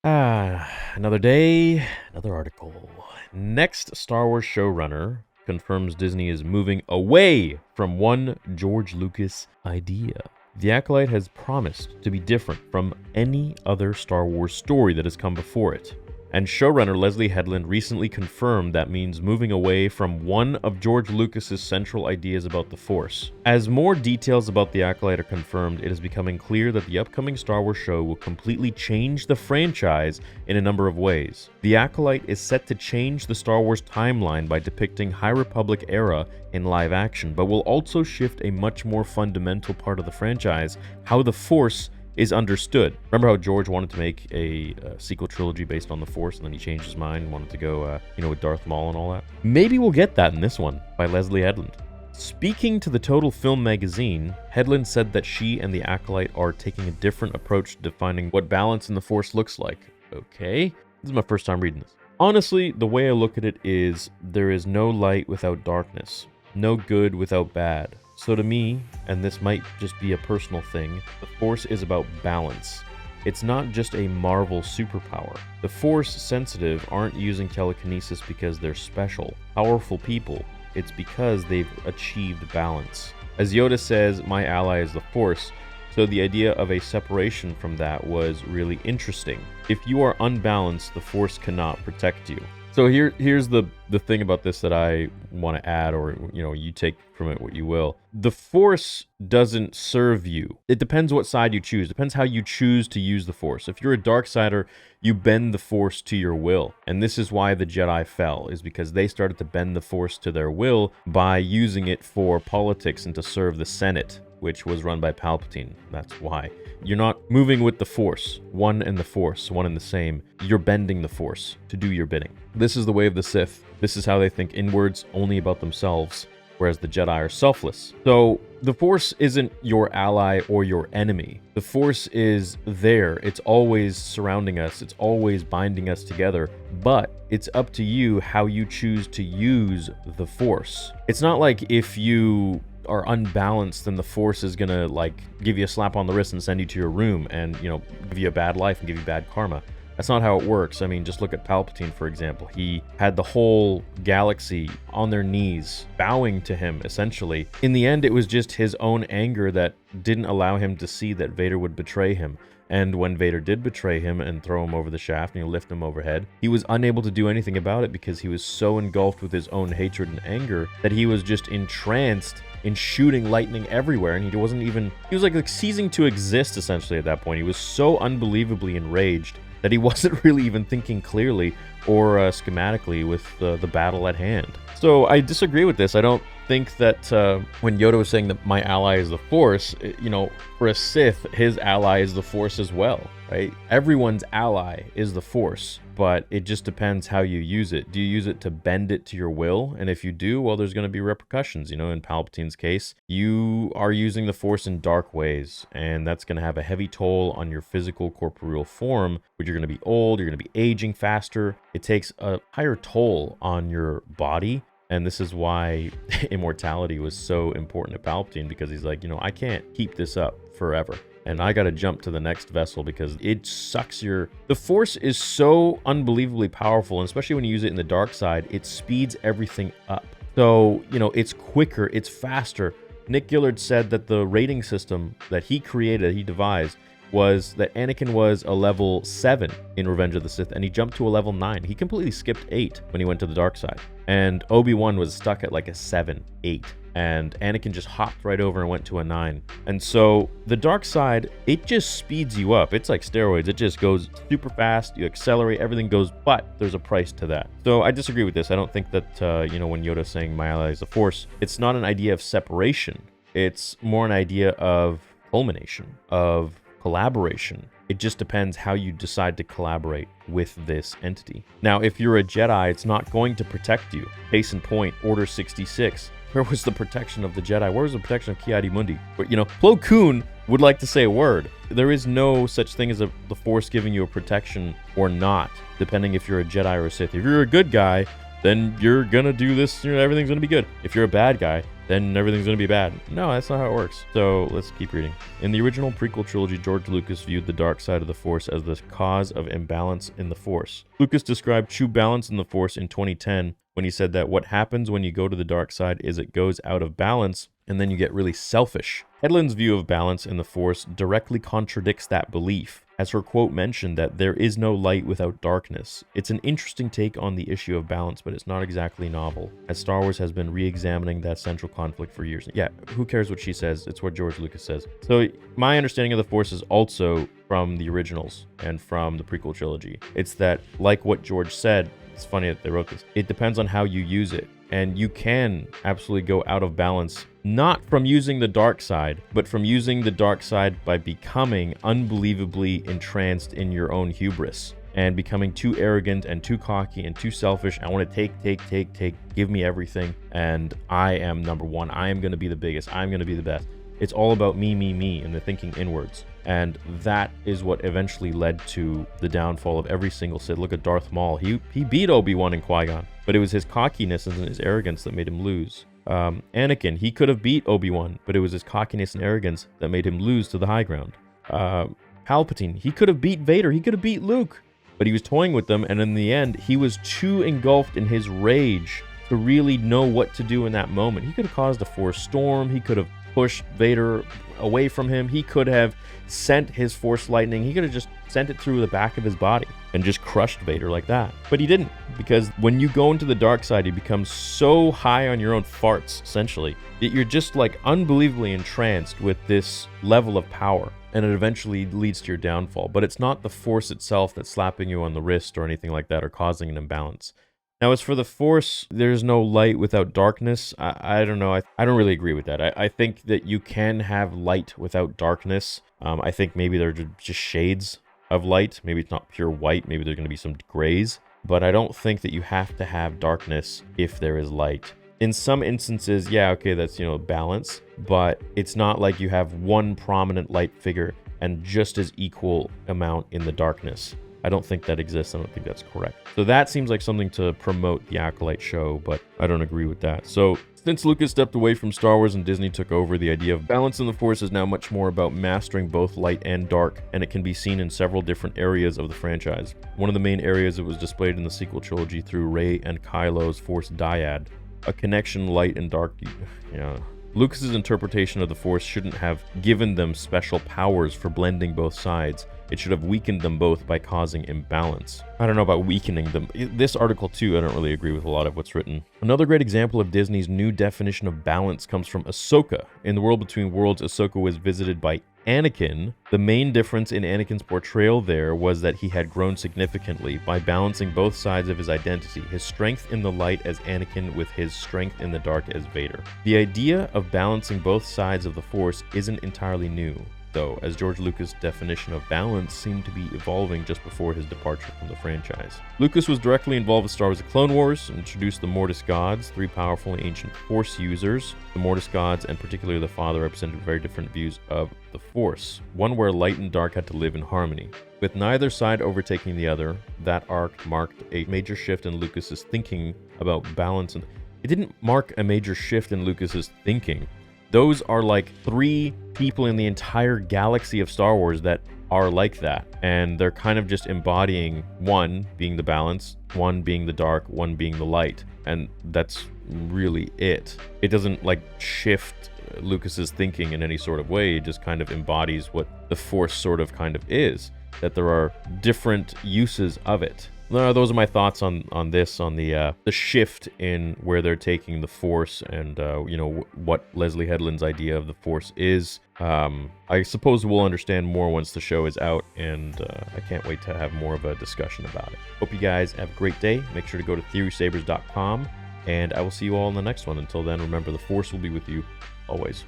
Another day, another article. Next Star Wars showrunner confirms Disney is moving away from one George Lucas idea. The Acolyte has promised to be different from any other Star Wars story that has come before it. And showrunner Leslie Headland recently confirmed that means moving away from one of George Lucas's central ideas about the Force. As more details about The Acolyte are confirmed, it is becoming clear that the upcoming Star Wars show will completely change the franchise in a number of ways. The Acolyte is set to change the Star Wars timeline by depicting High Republic era in live action, but will also shift a much more fundamental part of the franchise, how the Force is understood. Remember how George wanted to make a sequel trilogy based on the Force, and then he changed his mind, wanted to go, with Darth Maul and all that? Maybe we'll get that in this one by Leslie Headland. Speaking to the Total Film magazine, Headland said that she and the Acolyte are taking a different approach to defining what balance in the Force looks like. Okay, this is my first time reading this. Honestly, the way I look at it is there is no light without darkness, no good without bad. So to me, and this might just be a personal thing, the Force is about balance. It's not just a Marvel superpower. The Force sensitive aren't using telekinesis because they're special, powerful people. It's because they've achieved balance. As Yoda says, my ally is the Force, so the idea of a separation from that was really interesting. If you are unbalanced, the Force cannot protect you. So here's the thing about this that I want to add, or you take from it what you will. The Force doesn't serve you. It depends what side you choose. It depends how you choose to use the Force. If you're a Darksider, you bend the Force to your will. And this is why the Jedi fell, is because they started to bend the Force to their will by using it for politics and to serve the Senate, which was run by Palpatine. That's why. You're not moving with the Force, one and the Force, one and the same. You're bending the Force to do your bidding. This is the way of the Sith. This is how they think inwards, only about themselves, whereas the Jedi are selfless. So the Force isn't your ally or your enemy. The Force is there. It's always surrounding us. It's always binding us together. But it's up to you how you choose to use the Force. It's not like if you are unbalanced, then the Force is gonna give you a slap on the wrist and send you to your room and give you a bad life and give you bad karma. That's not how it works. I mean, just look at Palpatine, for example. He had the whole galaxy on their knees, bowing to him, essentially. In the end, it was just his own anger that didn't allow him to see that Vader would betray him. And when Vader did betray him and throw him over the shaft and lift him overhead, he was unable to do anything about it because he was so engulfed with his own hatred and anger that he was just entranced in shooting lightning everywhere, and he was like ceasing to exist essentially at that point. He was so unbelievably enraged that he wasn't really even thinking clearly or schematically with the battle at hand. So I disagree with this. I don't think that when Yoda was saying that my ally is the Force, for a Sith, his ally is the Force as well, right? Everyone's ally is the Force, but it just depends how you use it. Do you use it to bend it to your will? And if you do, well, there's going to be repercussions. In Palpatine's case, you are using the Force in dark ways, and that's going to have a heavy toll on your physical corporeal form, which you're going to be old, you're going to be aging faster. It takes a higher toll on your body. And this is why immortality was so important to Palpatine, because he's like, I can't keep this up forever. And I got to jump to the next vessel because it sucks the Force is so unbelievably powerful, and especially when you use it in the dark side, it speeds everything up. So, it's quicker, it's faster. Nick Gillard said that the rating system that he devised, was that Anakin was a level 7 in Revenge of the Sith, and he jumped to a level 9. He completely skipped 8 when he went to the dark side. And Obi-Wan was stuck at like a 7, 8. And Anakin just hopped right over and went to a 9. And so the dark side, it just speeds you up. It's like steroids. It just goes super fast. You accelerate, everything goes, but there's a price to that. So I disagree with this. I don't think that, when Yoda's saying my ally is the Force, it's not an idea of separation. It's more an idea of culmination, of collaboration. It just depends how you decide to collaborate with this entity. Now, if you're a Jedi, it's not going to protect you. Case in point, Order 66. Where was the protection of the Jedi? Where was the protection of Ki-Adi-Mundi? But, Plo Koon would like to say a word. There is no such thing as the Force giving you a protection or not, depending if you're a Jedi or a Sith. If you're a good guy, then you're gonna do this, everything's gonna be good. If you're a bad guy, then everything's gonna be bad. No, that's not how it works. So let's keep reading. In the original prequel trilogy, George Lucas viewed the dark side of the Force as the cause of imbalance in the Force. Lucas described true balance in the Force in 2010 when he said that what happens when you go to the dark side is it goes out of balance and then you get really selfish. Hedlund's view of balance in the Force directly contradicts that belief, as her quote mentioned that there is no light without darkness. It's an interesting take on the issue of balance, but it's not exactly novel, as Star Wars has been re-examining that central conflict for years. Yeah, who cares what she says? It's what George Lucas says. So my understanding of the Force is also from the originals and from the prequel trilogy. It's that, like what George said, it's funny that they wrote this, it depends on how you use it. And you can absolutely go out of balance, not from using the dark side, but from using the dark side by becoming unbelievably entranced in your own hubris and becoming too arrogant and too cocky and too selfish. I want to take, give me everything. And I am number one. I am going to be the biggest. I'm going to be the best. It's all about me, and the thinking inwards. And that is what eventually led to the downfall of every single Sith. Look at Darth Maul. He beat Obi-Wan and Qui-Gon, but it was his cockiness and his arrogance that made him lose. Anakin, he could have beat Obi-Wan, but it was his cockiness and arrogance that made him lose to the high ground. Palpatine, he could have beat Vader. He could have beat Luke, but he was toying with them, and in the end, he was too engulfed in his rage to really know what to do in that moment. He could have caused a Force storm. He could have pushed Vader away from him. He could have sent his Force lightning. He could have just sent it through the back of his body and just crushed Vader like that. But he didn't, because when you go into the dark side, you become so high on your own farts, essentially, that you're just like unbelievably entranced with this level of power. And it eventually leads to your downfall. But it's not the Force itself that's slapping you on the wrist or anything like that or causing an imbalance. Now, as for the Force, there's no light without darkness. I don't know. I don't really agree with that. I think that you can have light without darkness. I think maybe they're just shades of light. Maybe it's not pure white. Maybe there's going to be some grays. But I don't think that you have to have darkness if there is light. In some instances, yeah, okay, that's, balance. But it's not like you have one prominent light figure and just as equal amount in the darkness. I don't think that exists. I don't think that's correct. So that seems like something to promote the Acolyte show, but I don't agree with that. So since Lucas stepped away from Star Wars and Disney took over, the idea of balance in the Force is now much more about mastering both light and dark, and it can be seen in several different areas of the franchise. One of the main areas it was displayed in the sequel trilogy through Rey and Kylo's Force dyad, a connection light and dark. Lucas's interpretation of the Force shouldn't have given them special powers for blending both sides. It should have weakened them both by causing imbalance. I don't know about weakening them. This article too, I don't really agree with a lot of what's written. Another great example of Disney's new definition of balance comes from Ahsoka. In The World Between Worlds, Ahsoka was visited by Anakin. The main difference in Anakin's portrayal there was that he had grown significantly by balancing both sides of his identity, his strength in the light as Anakin with his strength in the dark as Vader. The idea of balancing both sides of the Force isn't entirely new, though, as George Lucas' definition of balance seemed to be evolving just before his departure from the franchise. Lucas was directly involved with Star Wars: The Clone Wars, and introduced the Mortis Gods, three powerful and ancient Force users. The Mortis Gods, and particularly the Father, represented very different views of the Force, one where light and dark had to live in harmony. With neither side overtaking the other, that arc marked a major shift in Lucas's thinking about balance. And it didn't mark a major shift in Lucas's thinking. Those are like three people in the entire galaxy of Star Wars that are like that. And they're kind of just embodying one being the balance, one being the dark, one being the light. And that's really it. It doesn't like shift Lucas's thinking in any sort of way. It just kind of embodies what the Force sort of kind of is, that there are different uses of it. Those are my thoughts on this, on the shift in where they're taking the Force, and what Leslie Headland's idea of the Force is. I suppose we'll understand more once the show is out, and I can't wait to have more of a discussion about it. Hope you guys have a great day. Make sure to go to theorysabers.com, and I will see you all in the next one. Until then, remember, the Force will be with you always.